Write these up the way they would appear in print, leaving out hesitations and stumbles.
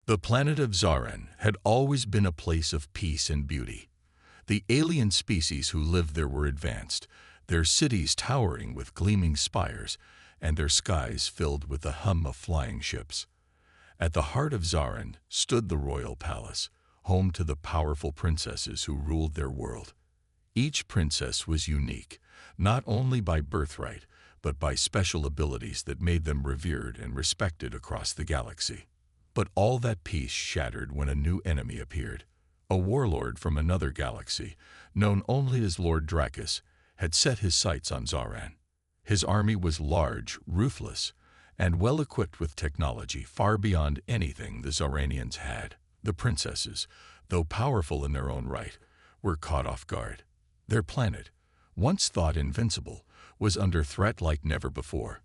The planet of Zaran had always been a place of peace and beauty. The alien species who lived there were advanced, their cities towering with gleaming spires, and their skies filled with the hum of flying ships. At the heart of Zaran stood the royal palace, home to the powerful princesses who ruled their world. Each princess was unique, not only by birthright, but by special abilities that made them revered and respected across the galaxy. But all that peace shattered when a new enemy appeared. A warlord from another galaxy, known only as Lord Dracus, had set his sights on Zaran. His army was large, ruthless, and well-equipped with technology far beyond anything the Zaranians had. The princesses, though powerful in their own right, were caught off guard. Their planet, once thought invincible, was under threat like never before.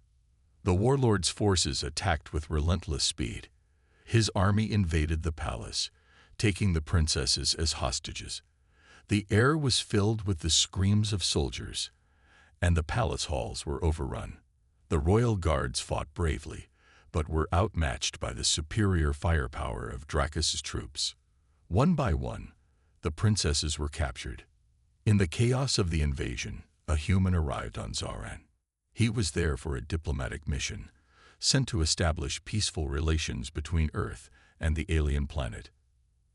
The warlord's forces attacked with relentless speed. His army invaded the palace, taking the princesses as hostages. The air was filled with the screams of soldiers, and the palace halls were overrun. The royal guards fought bravely, but were outmatched by the superior firepower of Dracus's troops. One by one, the princesses were captured. In the chaos of the invasion, a human arrived on Zaran. He was there for a diplomatic mission, sent to establish peaceful relations between Earth and the alien planet.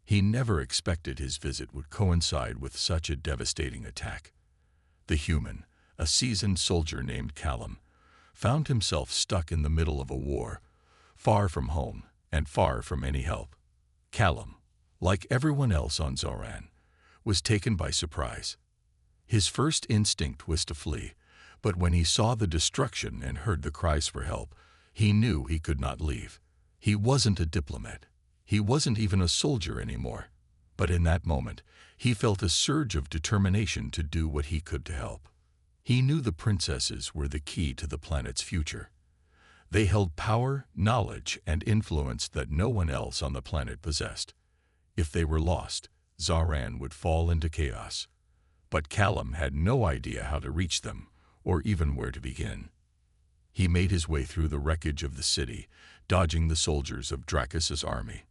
He never expected his visit would coincide with such a devastating attack. The human, a seasoned soldier named Callum, found himself stuck in the middle of a war, far from home and far from any help. Callum, like everyone else on Zaran, was taken by surprise. His first instinct was to flee, but when he saw the destruction and heard the cries for help, he knew he could not leave. He wasn't a diplomat. He wasn't even a soldier anymore. But in that moment, he felt a surge of determination to do what he could to help. He knew the princesses were the key to the planet's future. They held power, knowledge, and influence that no one else on the planet possessed. If they were lost, Zaran would fall into chaos. But Callum had no idea how to reach them, or even where to begin. He made his way through the wreckage of the city, dodging the soldiers of Dracus's army.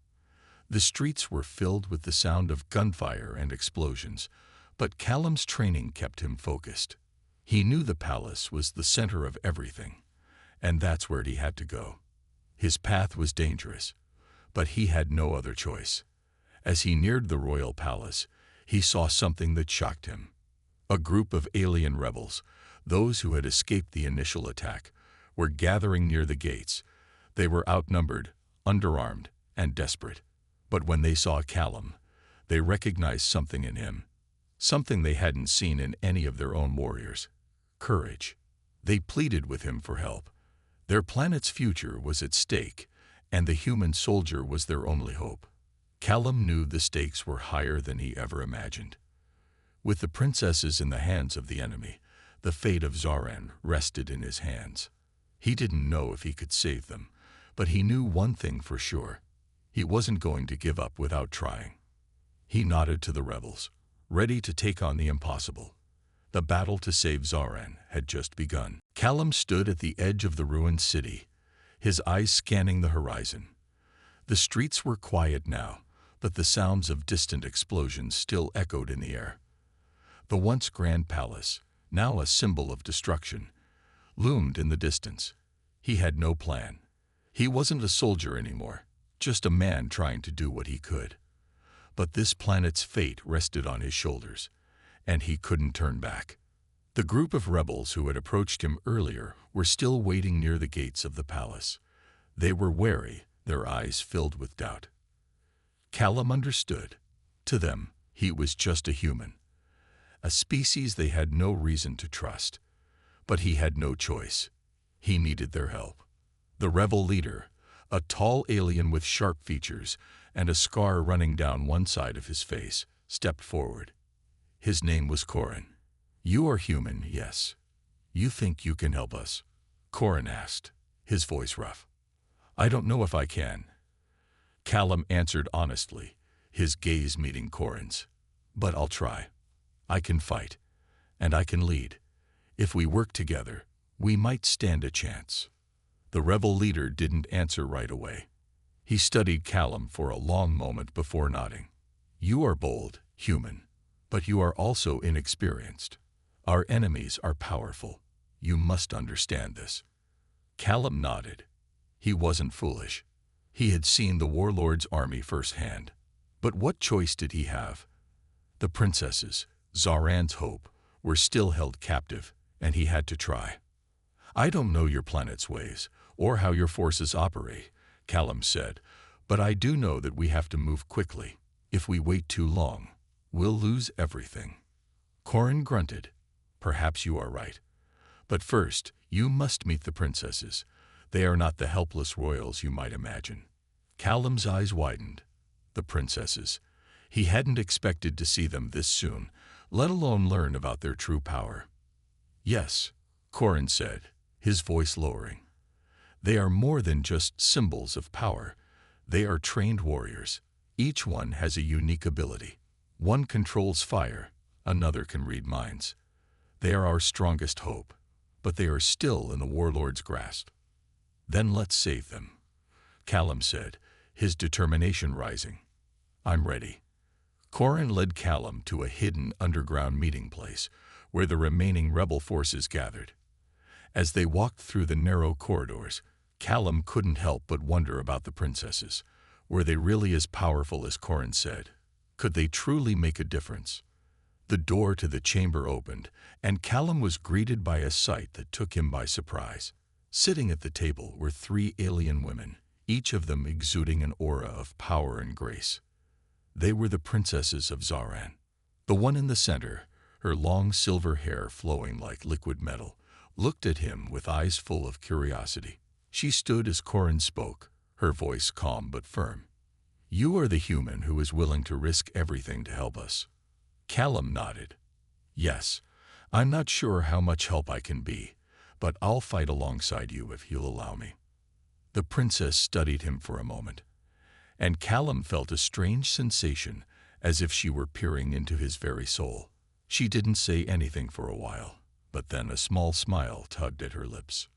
The streets were filled with the sound of gunfire and explosions, but Callum's training kept him focused. He knew the palace was the center of everything, and that's where he had to go. His path was dangerous, but he had no other choice. As he neared the royal palace, he saw something that shocked him. A group of alien rebels, those who had escaped the initial attack, were gathering near the gates. They were outnumbered, underarmed, and desperate. But when they saw Callum, they recognized something in him, something they hadn't seen in any of their own warriors: courage. They pleaded with him for help. Their planet's future was at stake, and the human soldier was their only hope. Callum knew the stakes were higher than he ever imagined. With the princesses in the hands of the enemy, the fate of Zaran rested in his hands. He didn't know if he could save them, but he knew one thing for sure: he wasn't going to give up without trying. He nodded to the rebels, ready to take on the impossible. The battle to save Zaran had just begun. Callum stood at the edge of the ruined city, his eyes scanning the horizon. The streets were quiet now, but the sounds of distant explosions still echoed in the air. The once grand palace, now a symbol of destruction, loomed in the distance. He had no plan. He wasn't a soldier anymore, just a man trying to do what he could. But this planet's fate rested on his shoulders, and he couldn't turn back. The group of rebels who had approached him earlier were still waiting near the gates of the palace. They were wary, their eyes filled with doubt. Callum understood. To them, he was just a human, a species they had no reason to trust. But he had no choice. He needed their help. The rebel leader, a tall alien with sharp features and a scar running down one side of his face, stepped forward. His name was Corin. "You are human, yes. You think you can help us?" Corin asked, his voice rough. "I don't know if I can." Callum answered honestly, his gaze meeting Corin's. "But I'll try. I can fight, and I can lead. If we work together, we might stand a chance." The rebel leader didn't answer right away. He studied Callum for a long moment before nodding. "You are bold, human, but you are also inexperienced. Our enemies are powerful. You must understand this." Callum nodded. He wasn't foolish. He had seen the warlord's army firsthand. But what choice did he have? The princesses, Zaran's hope, were still held captive, and he had to try. "I don't know your planet's ways, or how your forces operate," Callum said, "but I do know that we have to move quickly. If we wait too long, we'll lose everything." Corin grunted. "Perhaps you are right. But first, you must meet the princesses. They are not the helpless royals you might imagine." Callum's eyes widened. The princesses. He hadn't expected to see them this soon, let alone learn about their true power. "Yes," Corin said, his voice lowering. "They are more than just symbols of power. They are trained warriors. Each one has a unique ability. One controls fire, another can read minds. They are our strongest hope, but they are still in the warlord's grasp." "Then let's save them," Callum said, his determination rising. "I'm ready." Corin led Callum to a hidden underground meeting place where the remaining rebel forces gathered. As they walked through the narrow corridors, Callum couldn't help but wonder about the princesses. Were they really as powerful as Corin said? Could they truly make a difference? The door to the chamber opened, and Callum was greeted by a sight that took him by surprise. Sitting at the table were 3 alien women, each of them exuding an aura of power and grace. They were the princesses of Zaran. The one in the center, her long silver hair flowing like liquid metal, looked at him with eyes full of curiosity. She stood as Corin spoke, her voice calm but firm. "You are the human who is willing to risk everything to help us." Callum nodded. "Yes, I'm not sure how much help I can be, but I'll fight alongside you if you'll allow me." The princess studied him for a moment, and Callum felt a strange sensation, as if she were peering into his very soul. She didn't say anything for a while, but then a small smile tugged at her lips.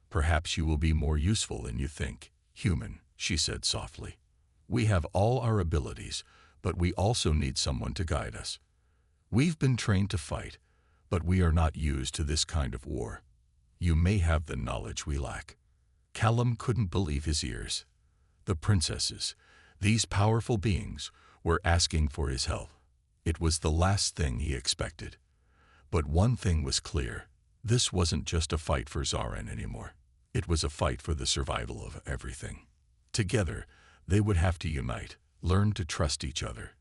"Perhaps you will be more useful than you think, human," she said softly. "We have all our abilities, but we also need someone to guide us. We've been trained to fight, but we are not used to this kind of war. You may have the knowledge we lack." Callum couldn't believe his ears. The princesses, these powerful beings, were asking for his help. It was the last thing he expected. But one thing was clear. This wasn't just a fight for Zaran anymore. It was a fight for the survival of everything. Together, they would have to unite, learn to trust each other,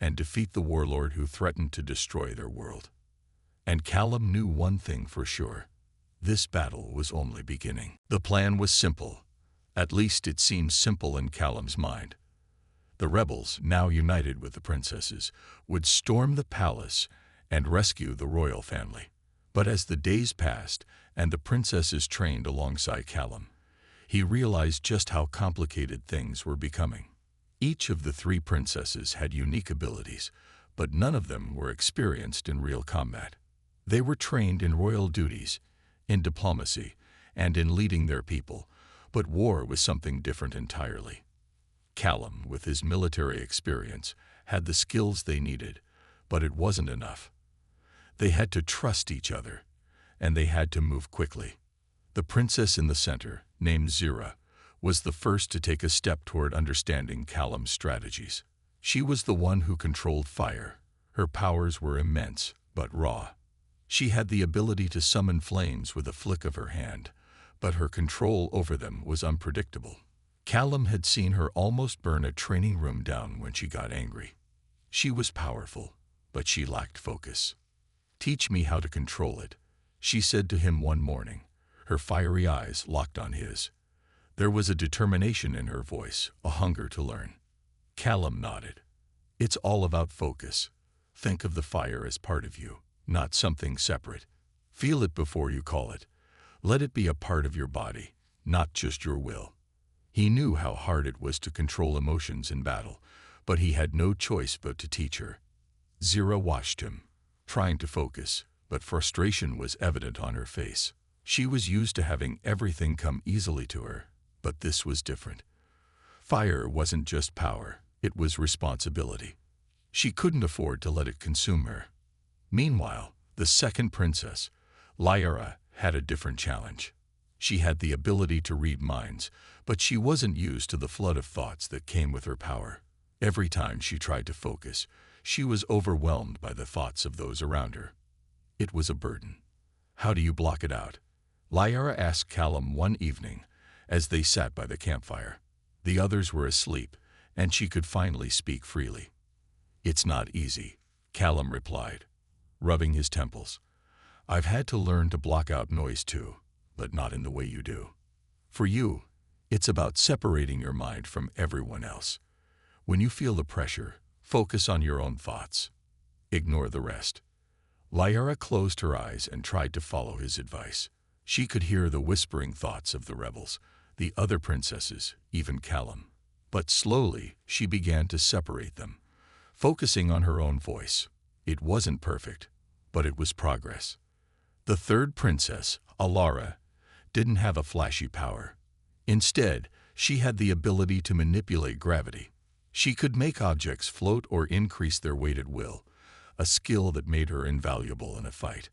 and defeat the warlord who threatened to destroy their world. And Callum knew one thing for sure. This battle was only beginning. The plan was simple. At least it seemed simple in Callum's mind. The rebels, now united with the princesses, would storm the palace and rescue the royal family. But as the days passed and the princesses trained alongside Callum, he realized just how complicated things were becoming. Each of the 3 princesses had unique abilities, but none of them were experienced in real combat. They were trained in royal duties, in diplomacy, and in leading their people, but war was something different entirely. Callum, with his military experience, had the skills they needed, but it wasn't enough. They had to trust each other, and they had to move quickly. The princess in the center, named Zira, was the first to take a step toward understanding Callum's strategies. She was the one who controlled fire. Her powers were immense, but raw. She had the ability to summon flames with a flick of her hand, but her control over them was unpredictable. Callum had seen her almost burn a training room down when she got angry. She was powerful, but she lacked focus. "Teach me how to control it," she said to him one morning, her fiery eyes locked on his. There was a determination in her voice, a hunger to learn. Callum nodded. "It's all about focus. Think of the fire as part of you, not something separate. Feel it before you call it. Let it be a part of your body, not just your will." He knew how hard it was to control emotions in battle, but he had no choice but to teach her. Zira watched him, trying to focus, but frustration was evident on her face. She was used to having everything come easily to her, but this was different. Fire wasn't just power, it was responsibility. She couldn't afford to let it consume her. Meanwhile, the second princess, Lyra, had a different challenge. She had the ability to read minds, but she wasn't used to the flood of thoughts that came with her power. Every time she tried to focus, she was overwhelmed by the thoughts of those around her. It was a burden. How do you block it out? Lyra asked Callum one evening as they sat by the campfire. The others were asleep, and she could finally speak freely. It's not easy, Callum replied, rubbing his temples. I've had to learn to block out noise too, but not in the way you do. For you, it's about separating your mind from everyone else. When you feel the pressure, focus on your own thoughts. Ignore the rest. Lyra closed her eyes and tried to follow his advice. She could hear the whispering thoughts of the rebels, the other princesses, even Callum. But slowly, she began to separate them, focusing on her own voice. It wasn't perfect, but it was progress. The third princess, Alara, didn't have a flashy power. Instead, she had the ability to manipulate gravity. She could make objects float or increase their weight at will, a skill that made her invaluable in a fight.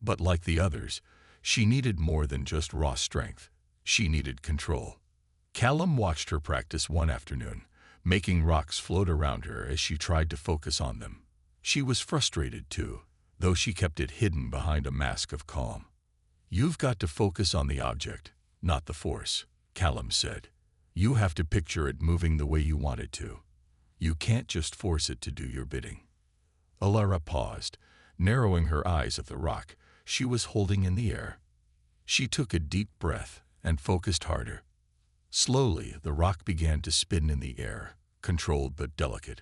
But like the others, she needed more than just raw strength. She needed control. Callum watched her practice one afternoon, making rocks float around her as she tried to focus on them. She was frustrated too, though she kept it hidden behind a mask of calm. You've got to focus on the object, not the force, Callum said. You have to picture it moving the way you want it to. You can't just force it to do your bidding. Alara paused, narrowing her eyes at the rock she was holding in the air. She took a deep breath and focused harder. Slowly, the rock began to spin in the air, controlled but delicate.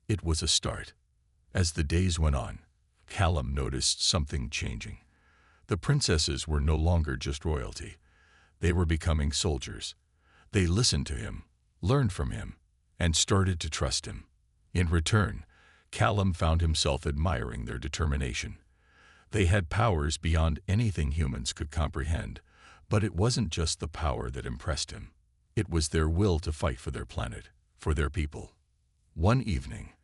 It was a start. As the days went on, Callum noticed something changing. The princesses were no longer just royalty. They were becoming soldiers. They listened to him, learned from him, and started to trust him. In return, Callum found himself admiring their determination. They had powers beyond anything humans could comprehend, but it wasn't just the power that impressed him. It was their will to fight for their planet, for their people. One evening,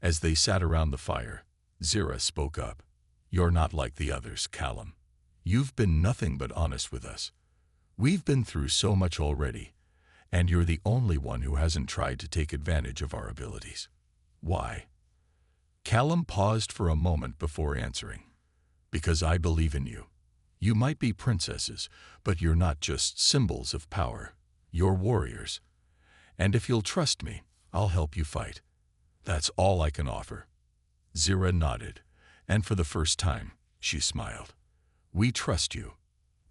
as they sat around the fire, Zira spoke up. You're not like the others, Callum. You've been nothing but honest with us. We've been through so much already, and you're the only one who hasn't tried to take advantage of our abilities. Why? Callum paused for a moment before answering. Because I believe in you. You might be princesses, but you're not just symbols of power. You're warriors. And if you'll trust me, I'll help you fight. That's all I can offer. Zira nodded, and for the first time, she smiled. We trust you.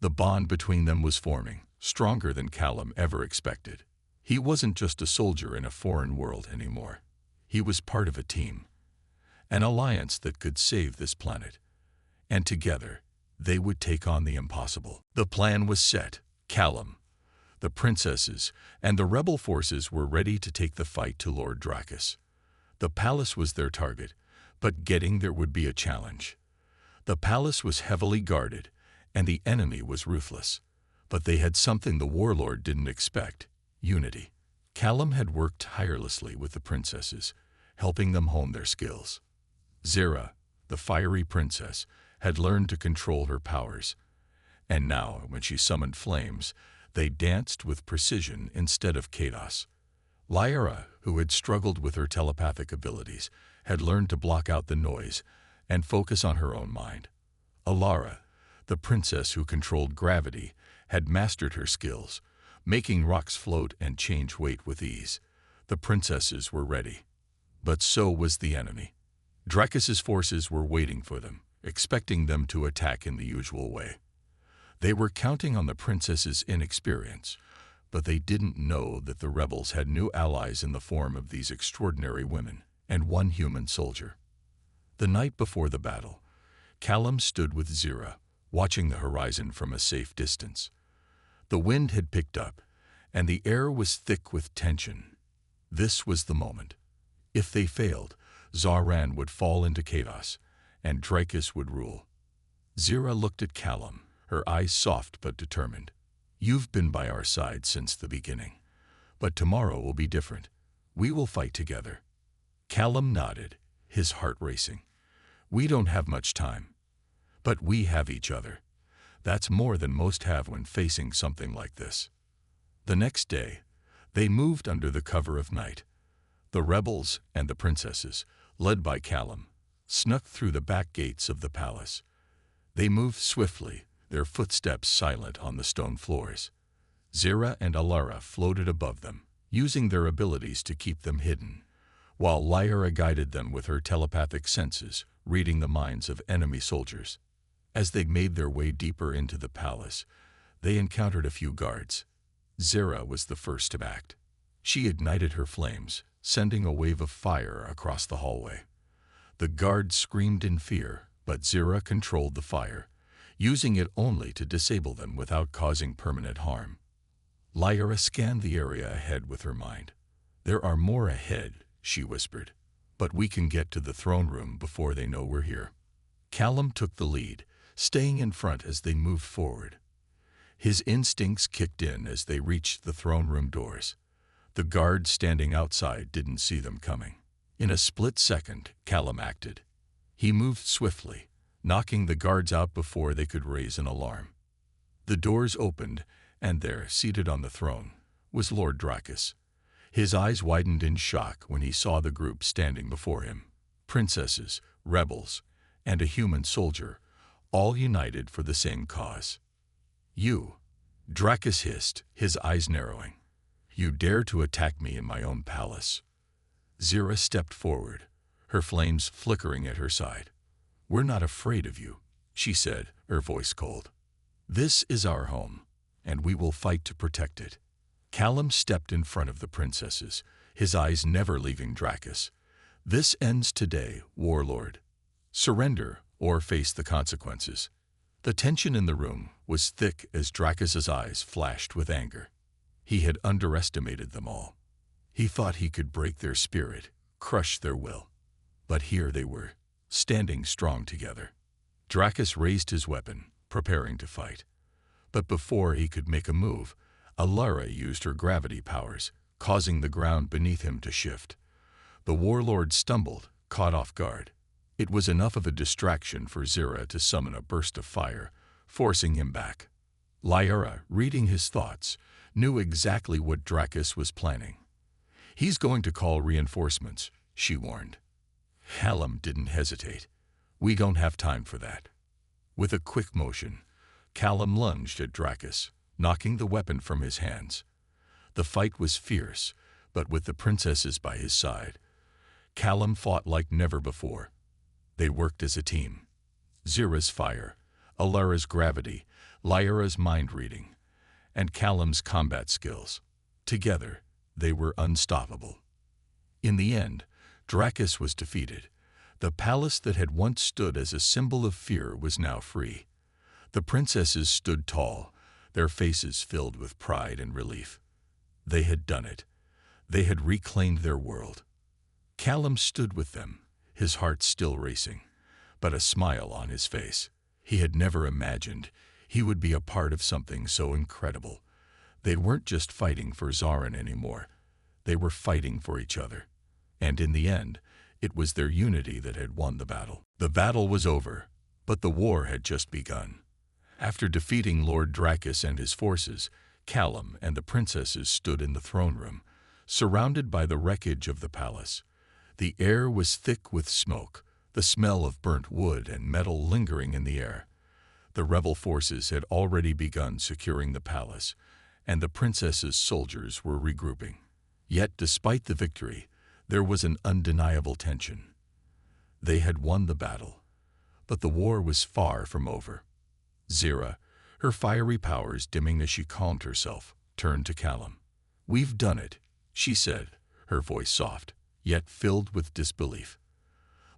The bond between them was forming, stronger than Callum ever expected. He wasn't just a soldier in a foreign world anymore. He was part of a team, an alliance that could save this planet. And together, they would take on the impossible. The plan was set. Callum, the princesses, and the rebel forces were ready to take the fight to Lord Dracus. The palace was their target, but getting there would be a challenge. The palace was heavily guarded, and the enemy was ruthless. But they had something the warlord didn't expect: unity. Callum had worked tirelessly with the princesses, helping them hone their skills. Zira, the fiery princess, had learned to control her powers, and now, when she summoned flames, they danced with precision instead of chaos. Lyra, who had struggled with her telepathic abilities, had learned to block out the noise and focus on her own mind. Alara, the princess who controlled gravity, had mastered her skills, making rocks float and change weight with ease. The princesses were ready. But so was the enemy. Dracus's forces were waiting for them, expecting them to attack in the usual way. They were counting on the princess's inexperience, but they didn't know that the rebels had new allies in the form of these extraordinary women and one human soldier. The night before the battle, Callum stood with Zira, watching the horizon from a safe distance. The wind had picked up, and the air was thick with tension. This was the moment. If they failed, Zaran would fall into chaos, and Dracus would rule. Zira looked at Callum, her eyes soft but determined. You've been by our side since the beginning, But tomorrow will be different. We will fight together." Callum nodded, his heart racing. "We don't have much time. But we have each other. That's more than most have when facing something like this." The next day, they moved under the cover of night. The rebels and the princesses, led by Callum, snuck through the back gates of the palace. They moved swiftly, their footsteps silent on the stone floors. Zira and Alara floated above them, using their abilities to keep them hidden, while Lyra guided them with her telepathic senses, reading the minds of enemy soldiers. As they made their way deeper into the palace, they encountered a few guards. Zira was the first to act. She ignited her flames, sending a wave of fire across the hallway. The guards screamed in fear, but Zira controlled the fire, using it only to disable them without causing permanent harm. Lyra scanned the area ahead with her mind. "There are more ahead," she whispered, "but we can get to the throne room before they know we're here." Callum took the lead, staying in front as they moved forward. His instincts kicked in as they reached the throne room doors. The guards standing outside didn't see them coming. In a split second, Callum acted. He moved swiftly, knocking the guards out before they could raise an alarm. The doors opened, and there, seated on the throne, was Lord Dracus. His eyes widened in shock when he saw the group standing before him. Princesses, rebels, and a human soldier, all united for the same cause. "You," Dracus hissed, his eyes narrowing. "You dare to attack me in my own palace." Zira stepped forward, her flames flickering at her side. "We're not afraid of you," she said, her voice cold. "This is our home, and we will fight to protect it." Callum stepped in front of the princesses, his eyes never leaving Dracus. "This ends today, warlord. Surrender or face the consequences." The tension in the room was thick as Dracus's eyes flashed with anger. He had underestimated them all. He thought he could break their spirit, crush their will. But here they were, standing strong together. Dracus raised his weapon, preparing to fight. But before he could make a move, Alara used her gravity powers, causing the ground beneath him to shift. The warlord stumbled, caught off guard. It was enough of a distraction for Zira to summon a burst of fire, forcing him back. Lyra, reading his thoughts, knew exactly what Dracus was planning. "He's going to call reinforcements," she warned. Callum didn't hesitate. "We don't have time for that." With a quick motion, Callum lunged at Dracus, knocking the weapon from his hands. The fight was fierce, but with the princesses by his side, Callum fought like never before. They worked as a team. Zira's fire, Alara's gravity, Lyra's mind-reading, and Callum's combat skills. Together, they were unstoppable. In the end, Dracus was defeated. The palace that had once stood as a symbol of fear was now free. The princesses stood tall, their faces filled with pride and relief. They had done it. They had reclaimed their world. Callum stood with them, his heart still racing, but a smile on his face. He had never imagined he would be a part of something so incredible. They weren't just fighting for Zarin anymore. They were fighting for each other. And in the end, it was their unity that had won the battle. The battle was over, but the war had just begun. After defeating Lord Dracus and his forces, Callum and the princesses stood in the throne room, surrounded by the wreckage of the palace. The air was thick with smoke, the smell of burnt wood and metal lingering in the air. The rebel forces had already begun securing the palace, and the princess's soldiers were regrouping. Yet, despite the victory, there was an undeniable tension. They had won the battle, but the war was far from over. Zira, her fiery powers dimming as she calmed herself, turned to Callum. "We've done it," she said, her voice soft, yet filled with disbelief.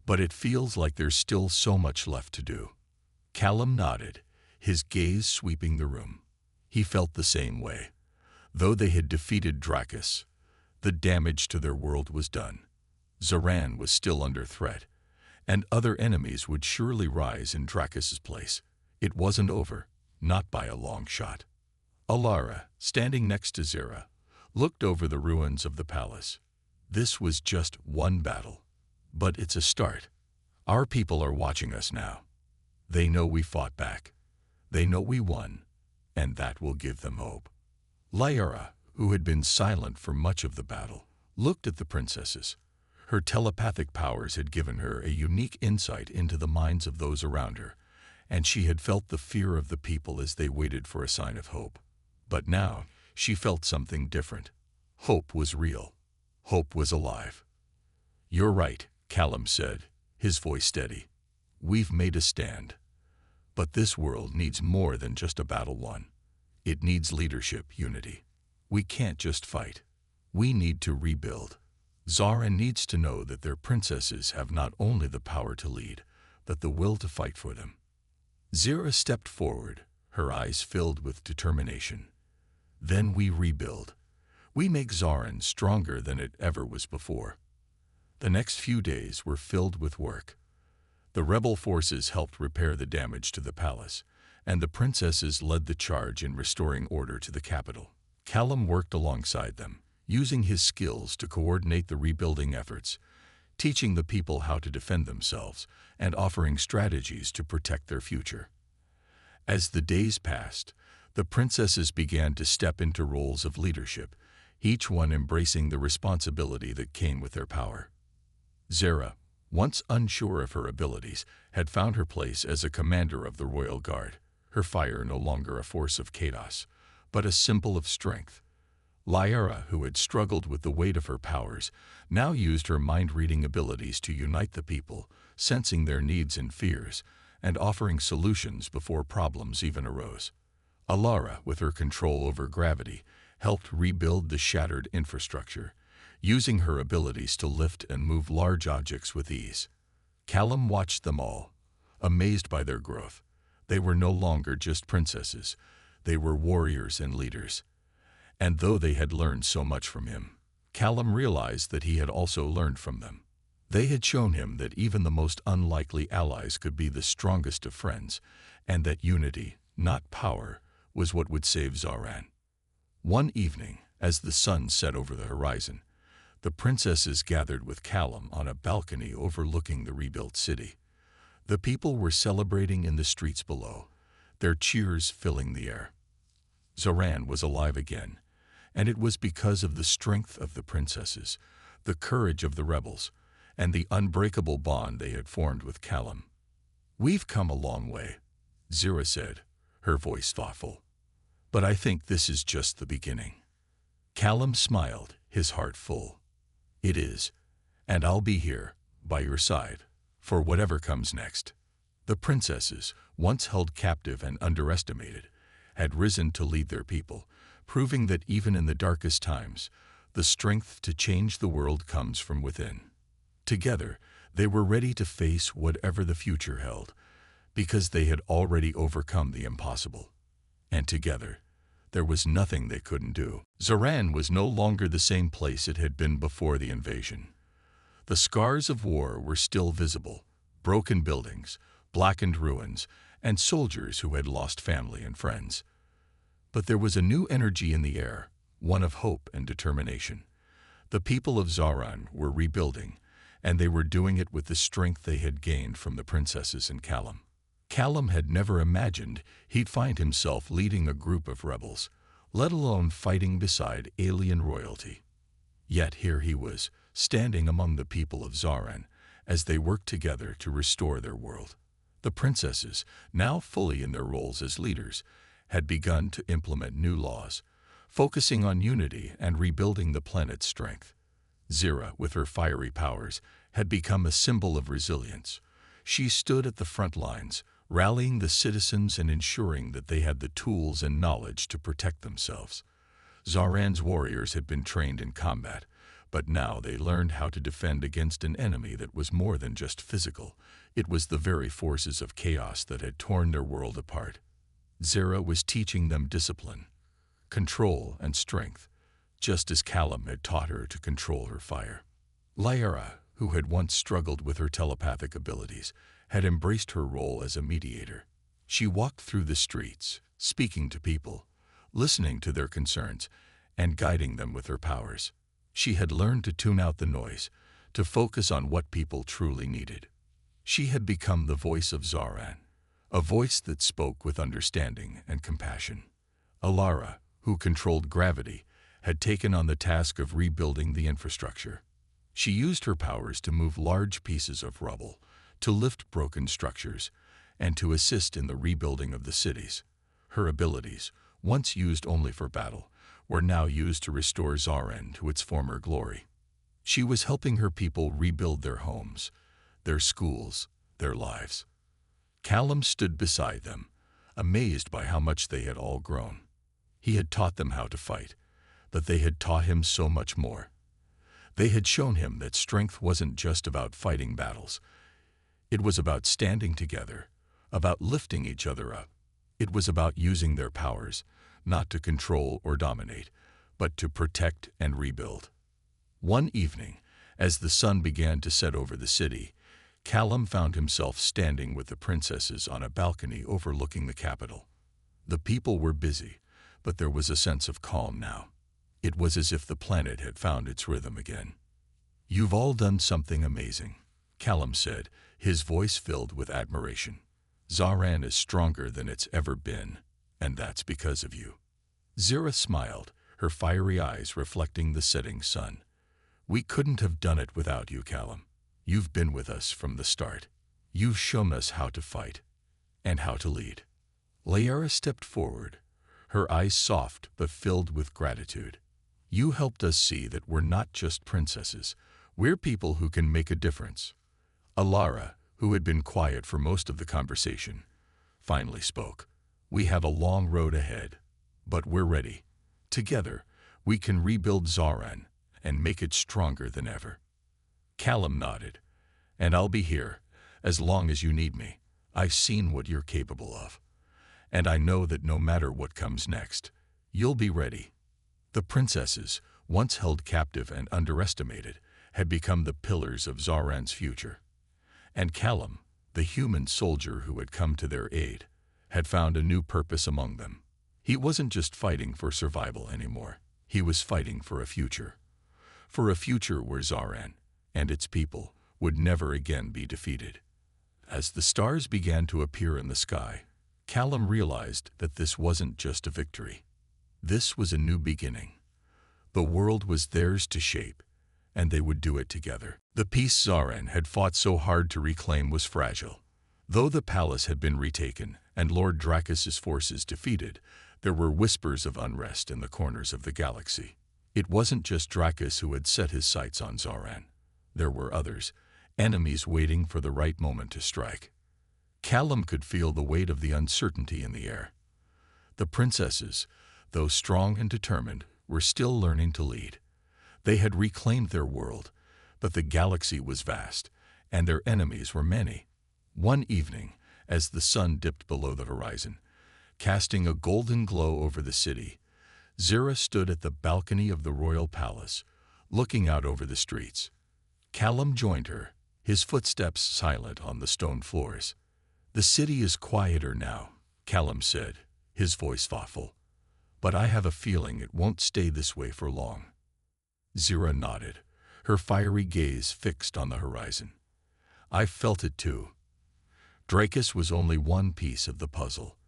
"But it feels like there's still so much left to do." Callum nodded, his gaze sweeping the room. He felt the same way. Though they had defeated Dracus, the damage to their world was done. Zaran was still under threat, and other enemies would surely rise in Dracus's place. It wasn't over, not by a long shot. Alara, standing next to Zira, looked over the ruins of the palace. This was just one battle, but it's a start. Our people are watching us now. They know we fought back. They know we won, and that will give them hope. Lyra, who had been silent for much of the battle, looked at the princesses. Her telepathic powers had given her a unique insight into the minds of those around her, and she had felt the fear of the people as they waited for a sign of hope. But now, she felt something different. Hope was real. Hope was alive. "You're right," Callum said, his voice steady. "We've made a stand. But this world needs more than just a battle won. It needs leadership, unity. We can't just fight. We need to rebuild. Zaran needs to know that their princesses have not only the power to lead, but the will to fight for them." Zira stepped forward, her eyes filled with determination. "Then we rebuild. We make Zaran stronger than it ever was before." The next few days were filled with work. The rebel forces helped repair the damage to the palace, and the princesses led the charge in restoring order to the capital. Callum worked alongside them, using his skills to coordinate the rebuilding efforts, teaching the people how to defend themselves and offering strategies to protect their future. As the days passed, the princesses began to step into roles of leadership, each one embracing the responsibility that came with their power. Zara, once unsure of her abilities, had found her place as a commander of the royal guard, her fire no longer a force of chaos, but a symbol of strength. Lyra, who had struggled with the weight of her powers, now used her mind-reading abilities to unite the people, sensing their needs and fears, and offering solutions before problems even arose. Alara, with her control over gravity, helped rebuild the shattered infrastructure, using her abilities to lift and move large objects with ease. Callum watched them all, amazed by their growth. They were no longer just princesses. They were warriors and leaders. And though they had learned so much from him, Callum realized that he had also learned from them. They had shown him that even the most unlikely allies could be the strongest of friends, and that unity, not power, was what would save Zaran. One evening, as the sun set over the horizon, the princesses gathered with Callum on a balcony overlooking the rebuilt city. The people were celebrating in the streets below, their cheers filling the air. Zaran was alive again, and it was because of the strength of the princesses, the courage of the rebels, and the unbreakable bond they had formed with Callum. "We've come a long way," Zira said, her voice thoughtful. "But I think this is just the beginning." Callum smiled, his heart full. "It is, and I'll be here, by your side, for whatever comes next." The princesses, once held captive and underestimated, had risen to lead their people, proving that even in the darkest times, the strength to change the world comes from within. Together, they were ready to face whatever the future held, because they had already overcome the impossible. And together, there was nothing they couldn't do. Zaran was no longer the same place it had been before the invasion. The scars of war were still visible: broken buildings, blackened ruins, and soldiers who had lost family and friends. But there was a new energy in the air, one of hope and determination. The people of Zaran were rebuilding, and they were doing it with the strength they had gained from the princesses and Callum. Callum had never imagined he'd find himself leading a group of rebels, let alone fighting beside alien royalty. Yet here he was, standing among the people of Zaran, as they worked together to restore their world. The princesses, now fully in their roles as leaders, had begun to implement new laws, focusing on unity and rebuilding the planet's strength. Zira, with her fiery powers, had become a symbol of resilience. She stood at the front lines, rallying the citizens and ensuring that they had the tools and knowledge to protect themselves. Zaran's warriors had been trained in combat, but now they learned how to defend against an enemy that was more than just physical. It was the very forces of chaos that had torn their world apart. Zira was teaching them discipline, control, and strength, just as Callum had taught her to control her fire. Lyra, who had once struggled with her telepathic abilities, had embraced her role as a mediator. She walked through the streets, speaking to people, listening to their concerns, and guiding them with her powers. She had learned to tune out the noise, to focus on what people truly needed. She had become the voice of Zoran, a voice that spoke with understanding and compassion. Alara, who controlled gravity, had taken on the task of rebuilding the infrastructure. She used her powers to move large pieces of rubble, to lift broken structures, and to assist in the rebuilding of the cities. Her abilities, once used only for battle, were now used to restore Zoran to its former glory. She was helping her people rebuild their homes, their schools, their lives. Callum stood beside them, amazed by how much they had all grown. He had taught them how to fight, but they had taught him so much more. They had shown him that strength wasn't just about fighting battles. It was about standing together, about lifting each other up. It was about using their powers, not to control or dominate, but to protect and rebuild. One evening, as the sun began to set over the city, Callum found himself standing with the princesses on a balcony overlooking the capital. The people were busy, but there was a sense of calm now. It was as if the planet had found its rhythm again. "You've all done something amazing," Callum said, his voice filled with admiration. "Zoran is stronger than it's ever been, and that's because of you." Zira smiled, her fiery eyes reflecting the setting sun. "We couldn't have done it without you, Callum. You've been with us from the start. You've shown us how to fight and how to lead." Layara stepped forward, her eyes soft but filled with gratitude. "You helped us see that we're not just princesses. We're people who can make a difference." Alara, who had been quiet for most of the conversation, finally spoke. "We have a long road ahead, but we're ready. Together, we can rebuild Zoran and make it stronger than ever." Callum nodded. "And I'll be here, as long as you need me. I've seen what you're capable of. And I know that no matter what comes next, you'll be ready." The princesses, once held captive and underestimated, had become the pillars of Zoran's future. And Callum, the human soldier who had come to their aid, had found a new purpose among them. He wasn't just fighting for survival anymore. He was fighting for a future. For a future where Zoran and its people would never again be defeated. As the stars began to appear in the sky, Callum realized that this wasn't just a victory. This was a new beginning. The world was theirs to shape, and they would do it together. The peace Zoran had fought so hard to reclaim was fragile. Though the palace had been retaken and Lord Dracus's forces defeated, there were whispers of unrest in the corners of the galaxy. It wasn't just Dracus who had set his sights on Zoran. There were others, enemies waiting for the right moment to strike. Callum could feel the weight of the uncertainty in the air. The princesses, though strong and determined, were still learning to lead. They had reclaimed their world, but the galaxy was vast, and their enemies were many. One evening, as the sun dipped below the horizon, casting a golden glow over the city, Zira stood at the balcony of the royal palace, looking out over the streets. Callum joined her, his footsteps silent on the stone floors. "The city is quieter now," Callum said, his voice thoughtful. "But I have a feeling it won't stay this way for long." Zira nodded, her fiery gaze fixed on the horizon. "I felt it too. Dracus was only one piece of the puzzle.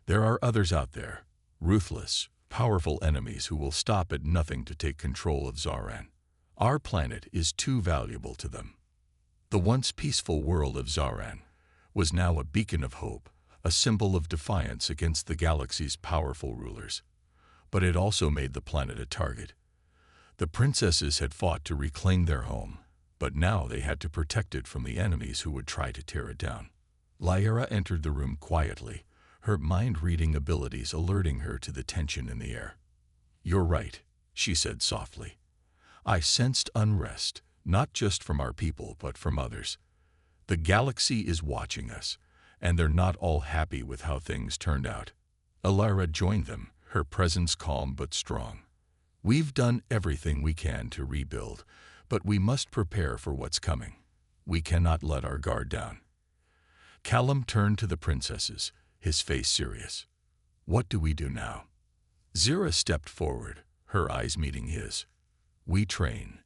There are others out there, ruthless, powerful enemies who will stop at nothing to take control of Zoran. Our planet is too valuable to them." The once peaceful world of Zoran was now a beacon of hope, a symbol of defiance against the galaxy's powerful rulers. But it also made the planet a target. The princesses had fought to reclaim their home, but now they had to protect it from the enemies who would try to tear it down. Lyra entered the room quietly, her mind-reading abilities alerting her to the tension in the air. "You're right," she said softly. "I sensed unrest, not just from our people, but from others. The galaxy is watching us, and they're not all happy with how things turned out." Alara joined them, her presence calm but strong. "We've done everything we can to rebuild, but we must prepare for what's coming. We cannot let our guard down." Callum turned to the princesses, his face serious. "What do we do now?" Zira stepped forward, her eyes meeting his. "We train.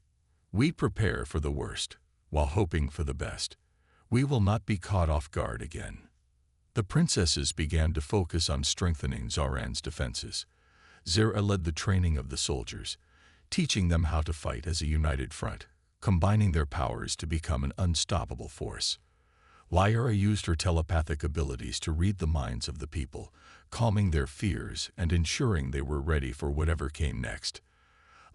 We prepare for the worst, while hoping for the best. We will not be caught off guard again." The princesses began to focus on strengthening Zoran's defenses. Zira led the training of the soldiers, teaching them how to fight as a united front, combining their powers to become an unstoppable force. Lyra used her telepathic abilities to read the minds of the people, calming their fears and ensuring they were ready for whatever came next.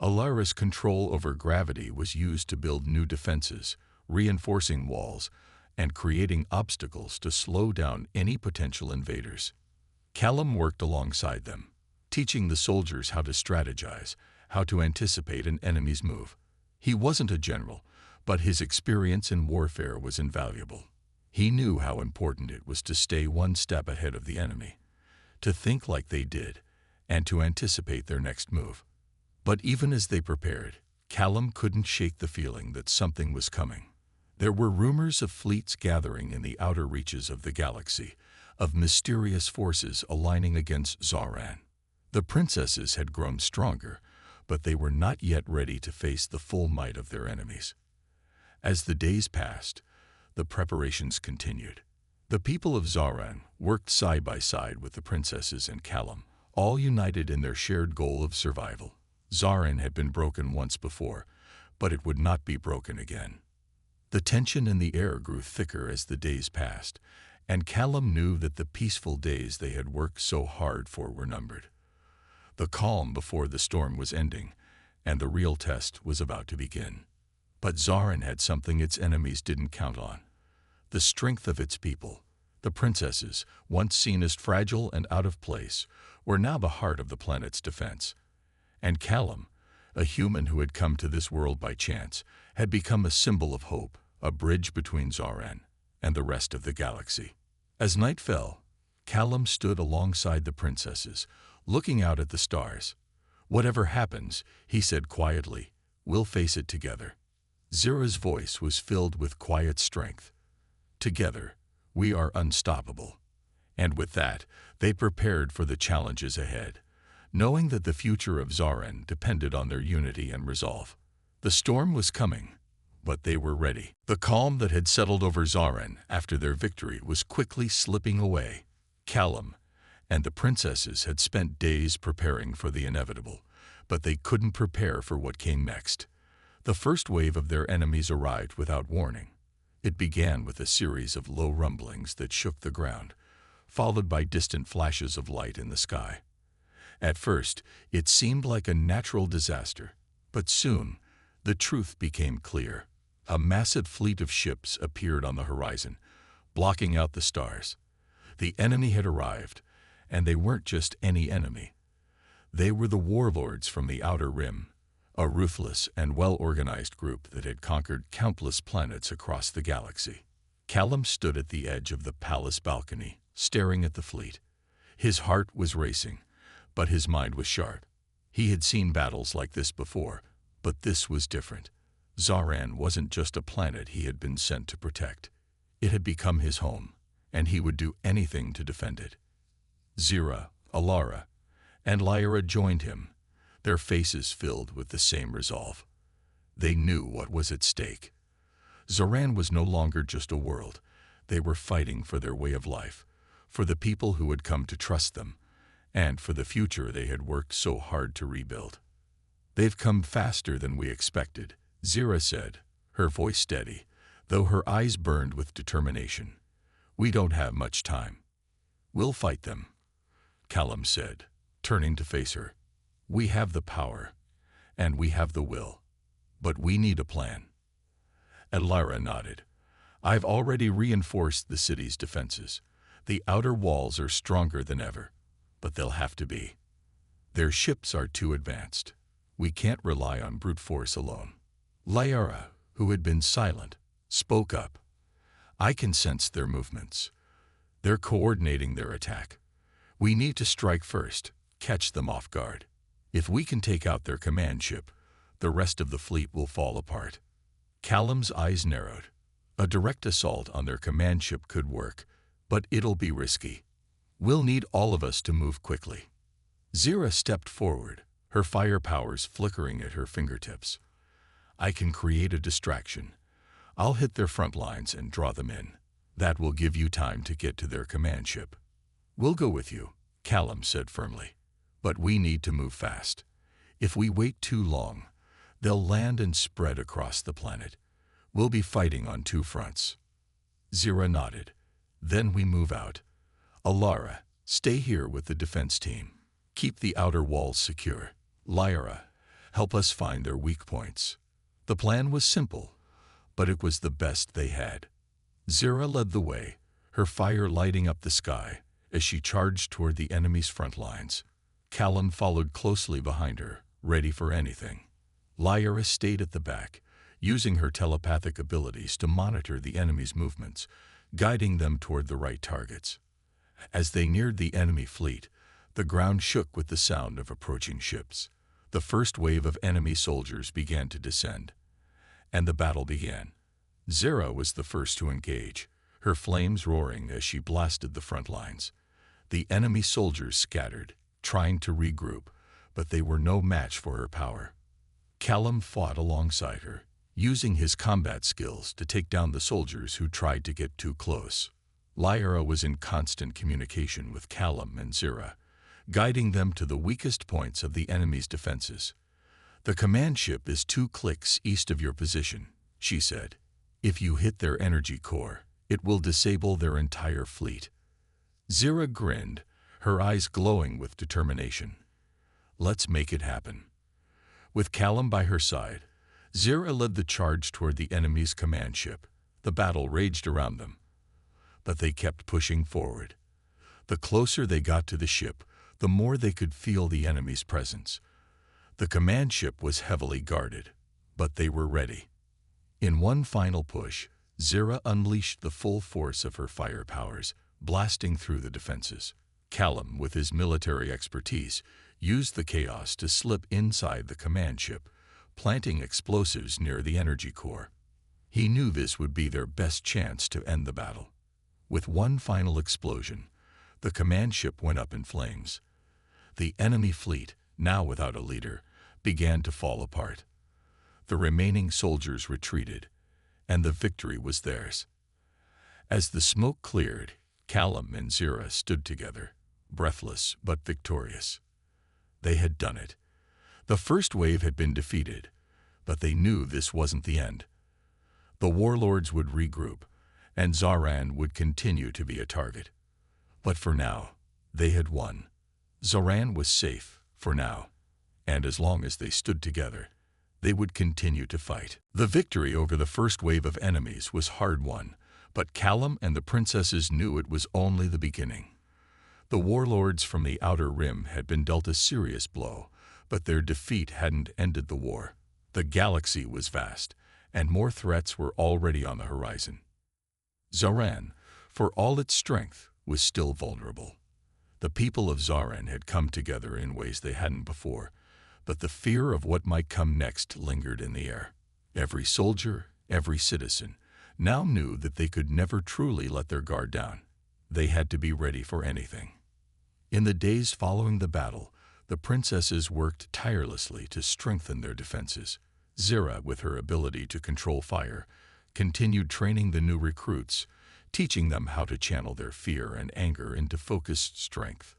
Alara's control over gravity was used to build new defenses, reinforcing walls, and creating obstacles to slow down any potential invaders. Callum worked alongside them, teaching the soldiers how to strategize, how to anticipate an enemy's move. He wasn't a general, but his experience in warfare was invaluable. He knew how important it was to stay one step ahead of the enemy, to think like they did, and to anticipate their next move. But even as they prepared, Callum couldn't shake the feeling that something was coming. There were rumors of fleets gathering in the outer reaches of the galaxy, of mysterious forces aligning against Zoran. The princesses had grown stronger, but they were not yet ready to face the full might of their enemies. As the days passed, the preparations continued. The people of Zoran worked side by side with the princesses and Callum, all united in their shared goal of survival. Zoran had been broken once before, but it would not be broken again. The tension in the air grew thicker as the days passed, and Callum knew that the peaceful days they had worked so hard for were numbered. The calm before the storm was ending, and the real test was about to begin. But Zoran had something its enemies didn't count on: the strength of its people. The princesses, once seen as fragile and out of place, were now the heart of the planet's defense. And Callum, a human who had come to this world by chance, had become a symbol of hope, a bridge between Zoran and the rest of the galaxy. As night fell, Callum stood alongside the princesses, looking out at the stars. "Whatever happens," he said quietly, "we'll face it together." Zira's voice was filled with quiet strength. "Together, we are unstoppable." And with that, they prepared for the challenges ahead, knowing that the future of Zoran depended on their unity and resolve. The storm was coming, but they were ready. The calm that had settled over Zoran after their victory was quickly slipping away. Callum and the princesses had spent days preparing for the inevitable, but they couldn't prepare for what came next. The first wave of their enemies arrived without warning. It began with a series of low rumblings that shook the ground, followed by distant flashes of light in the sky. At first, it seemed like a natural disaster, but soon, the truth became clear. A massive fleet of ships appeared on the horizon, blocking out the stars. The enemy had arrived, and they weren't just any enemy. They were the warlords from the Outer Rim, a ruthless and well-organized group that had conquered countless planets across the galaxy. Callum stood at the edge of the palace balcony, staring at the fleet. His heart was racing, but his mind was sharp. He had seen battles like this before, but this was different. Zoran wasn't just a planet he had been sent to protect. It had become his home, and he would do anything to defend it. Zira, Alara, and Lyra joined him, their faces filled with the same resolve. They knew what was at stake. Zoran was no longer just a world. They were fighting for their way of life, for the people who had come to trust them, and for the future they had worked so hard to rebuild. "They've come faster than we expected," Zira said, her voice steady, though her eyes burned with determination. "We don't have much time." "We'll fight them," Callum said, turning to face her. "We have the power, and we have the will, but we need a plan." Lyra nodded. "I've already reinforced the city's defenses. The outer walls are stronger than ever, but they'll have to be. Their ships are too advanced. We can't rely on brute force alone." Lyra, who had been silent, spoke up. "I can sense their movements. They're coordinating their attack. We need to strike first, catch them off guard. If we can take out their command ship, the rest of the fleet will fall apart." Callum's eyes narrowed. A direct assault on their command ship could work, but it'll be risky. "We'll need all of us to move quickly." Zira stepped forward, her fire powers flickering at her fingertips. I can create a distraction. I'll hit their front lines and draw them in. That will give you time to get to their command ship. We'll go with you, Callum said firmly. But we need to move fast. If we wait too long, they'll land and spread across the planet. We'll be fighting on two fronts. Zira nodded. Then we move out. Alara, stay here with the defense team. Keep the outer walls secure. Lyra, help us find their weak points. The plan was simple, but it was the best they had. Zira led the way, her fire lighting up the sky as she charged toward the enemy's front lines. Callum followed closely behind her, ready for anything. Lyra stayed at the back, using her telepathic abilities to monitor the enemy's movements, guiding them toward the right targets. As they neared the enemy fleet, the ground shook with the sound of approaching ships. The first wave of enemy soldiers began to descend, and the battle began. Zira was the first to engage, her flames roaring as she blasted the front lines. The enemy soldiers scattered, trying to regroup, but they were no match for her power. Callum fought alongside her, using his combat skills to take down the soldiers who tried to get too close. Lyra was in constant communication with Callum and Zira, guiding them to the weakest points of the enemy's defenses. The command ship is 2 clicks east of your position, she said. If you hit their energy core, it will disable their entire fleet. Zira grinned, her eyes glowing with determination. Let's make it happen. With Callum by her side, Zira led the charge toward the enemy's command ship. The battle raged around them, but they kept pushing forward. The closer they got to the ship, the more they could feel the enemy's presence. The command ship was heavily guarded, but they were ready. In one final push, Zira unleashed the full force of her fire powers, blasting through the defenses. Callum, with his military expertise, used the chaos to slip inside the command ship, planting explosives near the energy core. He knew this would be their best chance to end the battle. With one final explosion, the command ship went up in flames. The enemy fleet, now without a leader, began to fall apart. The remaining soldiers retreated, and the victory was theirs. As the smoke cleared, Callum and Zira stood together, breathless but victorious. They had done it. The first wave had been defeated, but they knew this wasn't the end. The warlords would regroup, and Zoran would continue to be a target. But for now, they had won. Zoran was safe, for now, and as long as they stood together, they would continue to fight. The victory over the first wave of enemies was hard-won, but Callum and the princesses knew it was only the beginning. The warlords from the Outer Rim had been dealt a serious blow, but their defeat hadn't ended the war. The galaxy was vast, and more threats were already on the horizon. Zoran, for all its strength, was still vulnerable. The people of Zoran had come together in ways they hadn't before, but the fear of what might come next lingered in the air. Every soldier, every citizen, now knew that they could never truly let their guard down. They had to be ready for anything. In the days following the battle, the princesses worked tirelessly to strengthen their defenses. Zira, with her ability to control fire, continued training the new recruits, teaching them how to channel their fear and anger into focused strength.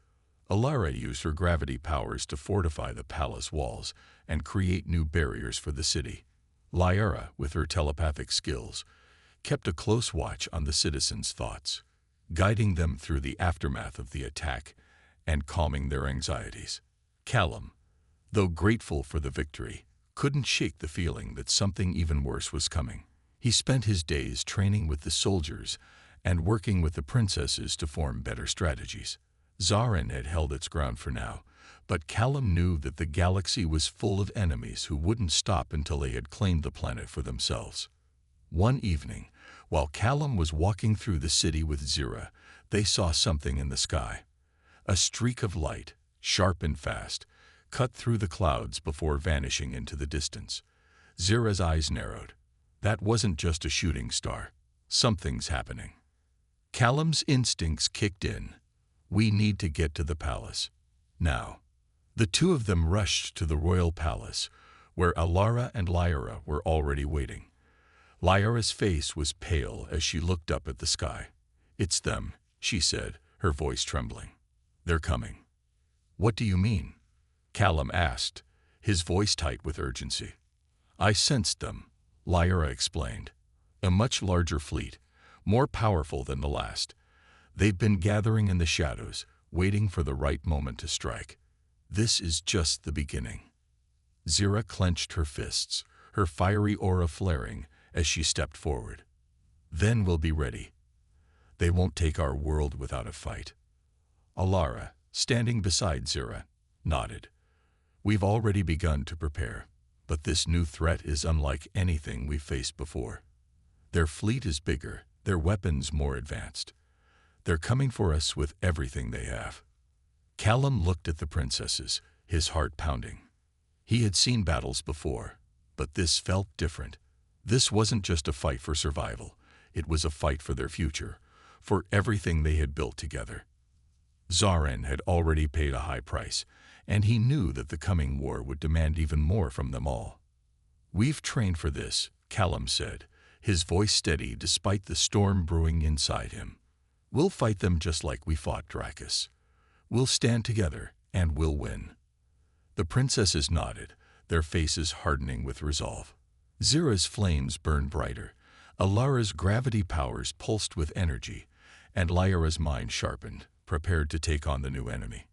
Alara used her gravity powers to fortify the palace walls and create new barriers for the city. Lyra, with her telepathic skills, kept a close watch on the citizens' thoughts, guiding them through the aftermath of the attack and calming their anxieties. Callum, though grateful for the victory, couldn't shake the feeling that something even worse was coming. He spent his days training with the soldiers and working with the princesses to form better strategies. Zoran had held its ground for now, but Callum knew that the galaxy was full of enemies who wouldn't stop until they had claimed the planet for themselves. One evening, while Callum was walking through the city with Zira, they saw something in the sky. A streak of light, sharp and fast, cut through the clouds before vanishing into the distance. Zira's eyes narrowed. That wasn't just a shooting star. Something's happening. Callum's instincts kicked in. We need to get to the palace. Now. The two of them rushed to the royal palace, where Alara and Lyra were already waiting. Lyra's face was pale as she looked up at the sky. "It's them," she said, her voice trembling. "They're coming." "What do you mean?" Callum asked, his voice tight with urgency. "I sensed them," Lyra explained. "A much larger fleet, more powerful than the last. They've been gathering in the shadows, waiting for the right moment to strike. This is just the beginning." Zira clenched her fists, her fiery aura flaring as she stepped forward. "Then we'll be ready. They won't take our world without a fight." Alara, standing beside Zira, nodded. "We've already begun to prepare, but this new threat is unlike anything we've faced before. Their fleet is bigger, their weapons more advanced. They're coming for us with everything they have." Callum looked at the princesses, his heart pounding. He had seen battles before, but this felt different. This wasn't just a fight for survival. It was a fight for their future, for everything they had built together. Zaran had already paid a high price, and he knew that the coming war would demand even more from them all. "We've trained for this," Callum said, his voice steady despite the storm brewing inside him. "We'll fight them just like we fought Dracus. We'll stand together, and we'll win." The princesses nodded, their faces hardening with resolve. Zira's flames burned brighter, Alara's gravity powers pulsed with energy, and Lyra's mind sharpened, prepared to take on the new enemy.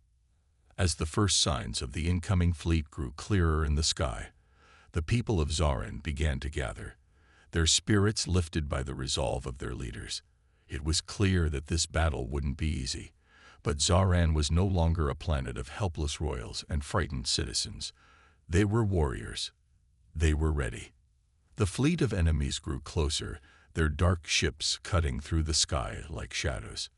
As the first signs of the incoming fleet grew clearer in the sky, the people of Zaran began to gather, their spirits lifted by the resolve of their leaders. It was clear that this battle wouldn't be easy, but Zaran was no longer a planet of helpless royals and frightened citizens. They were warriors. They were ready. The fleet of enemies grew closer, their dark ships cutting through the sky like shadows.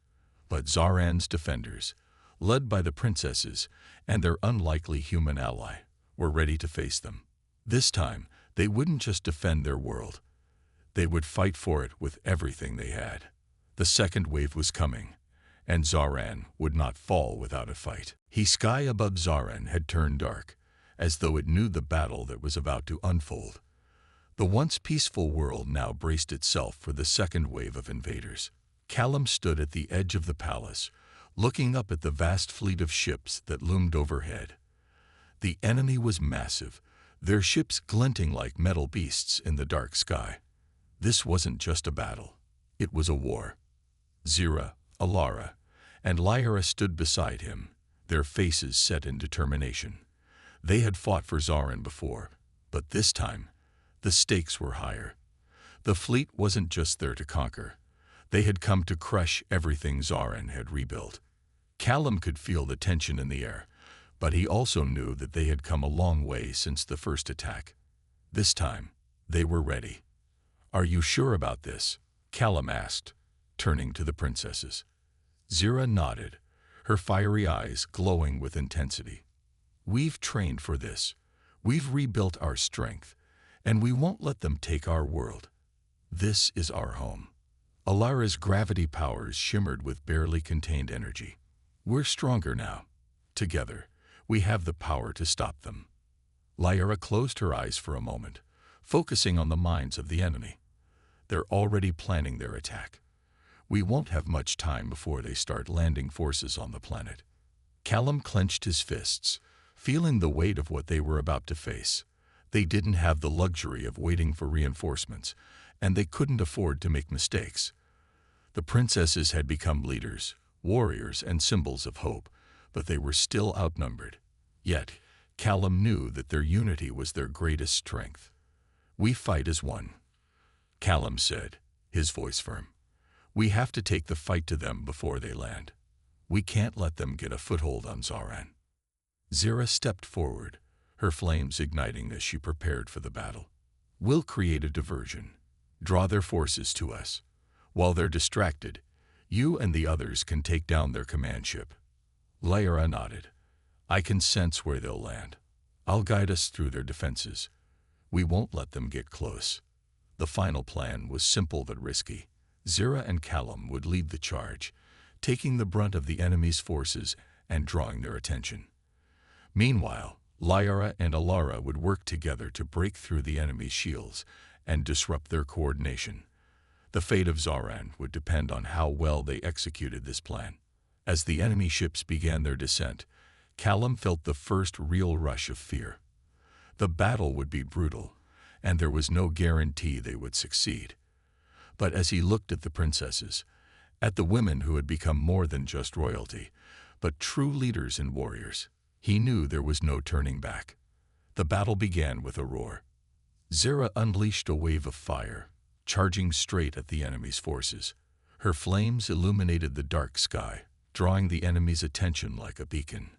But Zaran's defenders, led by the princesses and their unlikely human ally, were ready to face them. This time, they wouldn't just defend their world. They would fight for it with everything they had. The second wave was coming, and Zaran would not fall without a fight. The sky above Zaran had turned dark, as though it knew the battle that was about to unfold. The once peaceful world now braced itself for the second wave of invaders. Callum stood at the edge of the palace, looking up at the vast fleet of ships that loomed overhead. The enemy was massive, their ships glinting like metal beasts in the dark sky. This wasn't just a battle, it was a war. Zira, Alara, and Lyra stood beside him, their faces set in determination. They had fought for Zaran before, but this time, the stakes were higher. The fleet wasn't just there to conquer. They had come to crush everything Zaran had rebuilt. Callum could feel the tension in the air, but he also knew that they had come a long way since the first attack. This time, they were ready. "Are you sure about this?" Callum asked, turning to the princesses. Zira nodded, her fiery eyes glowing with intensity. "We've trained for this. We've rebuilt our strength, and we won't let them take our world. This is our home." Alara's gravity powers shimmered with barely contained energy. "We're stronger now. Together, we have the power to stop them." Lyra closed her eyes for a moment, focusing on the minds of the enemy. "They're already planning their attack. We won't have much time before they start landing forces on the planet." Callum clenched his fists, feeling the weight of what they were about to face. They didn't have the luxury of waiting for reinforcements, and they couldn't afford to make mistakes. The princesses had become leaders, warriors, and symbols of hope, but they were still outnumbered. Yet, Callum knew that their unity was their greatest strength. "We fight as one," Callum said, his voice firm. "We have to take the fight to them before they land. We can't let them get a foothold on Zaran." Zira stepped forward, her flames igniting as she prepared for the battle. "We'll create a diversion, draw their forces to us. While they're distracted, you and the others can take down their command ship." Lyra nodded. "I can sense where they'll land. I'll guide us through their defenses. We won't let them get close." The final plan was simple but risky. Zira and Callum would lead the charge, taking the brunt of the enemy's forces and drawing their attention. Meanwhile, Lyra and Alara would work together to break through the enemy's shields and disrupt their coordination. The fate of Zoran would depend on how well they executed this plan. As the enemy ships began their descent, Callum felt the first real rush of fear. The battle would be brutal, and there was no guarantee they would succeed. But as he looked at the princesses, at the women who had become more than just royalty, but true leaders and warriors, he knew there was no turning back. The battle began with a roar. Zira unleashed a wave of fire, charging straight at the enemy's forces. Her flames illuminated the dark sky, drawing the enemy's attention like a beacon.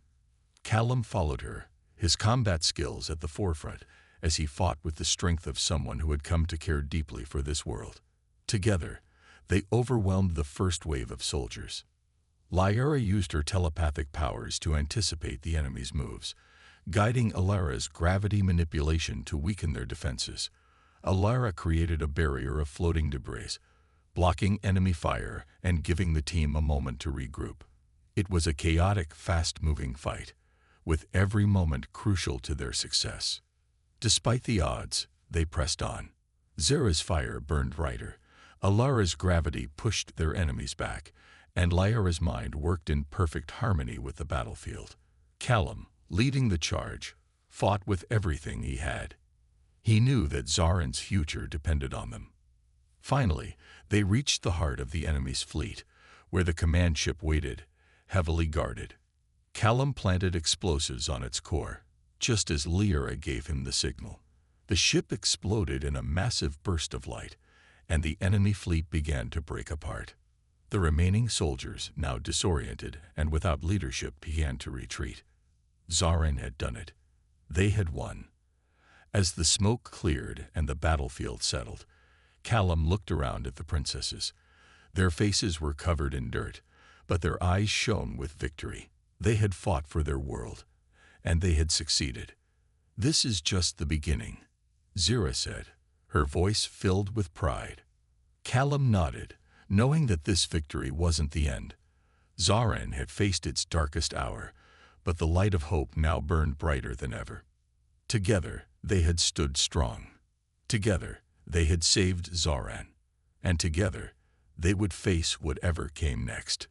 Callum followed her, his combat skills at the forefront, as he fought with the strength of someone who had come to care deeply for this world. Together, they overwhelmed the first wave of soldiers. Lyra used her telepathic powers to anticipate the enemy's moves, guiding Alara's gravity manipulation to weaken their defenses. Alara created a barrier of floating debris, blocking enemy fire and giving the team a moment to regroup. It was a chaotic, fast-moving fight, with every moment crucial to their success. Despite the odds, they pressed on. Zira's fire burned brighter, Alara's gravity pushed their enemies back, and Lyra's mind worked in perfect harmony with the battlefield. Callum, leading the charge, fought with everything he had. He knew that Zoran's future depended on them. Finally, they reached the heart of the enemy's fleet, where the command ship waited, heavily guarded. Callum planted explosives on its core, just as Lyra gave him the signal. The ship exploded in a massive burst of light, and the enemy fleet began to break apart. The remaining soldiers, now disoriented and without leadership, began to retreat. Zoran had done it. They had won. As the smoke cleared and the battlefield settled, Callum looked around at the princesses. Their faces were covered in dirt, but their eyes shone with victory. They had fought for their world, and they had succeeded. "This is just the beginning," Zira said, her voice filled with pride. Callum nodded, knowing that this victory wasn't the end. Zoran had faced its darkest hour, but the light of hope now burned brighter than ever. Together, they had stood strong. Together, they had saved Zoran. And together, they would face whatever came next.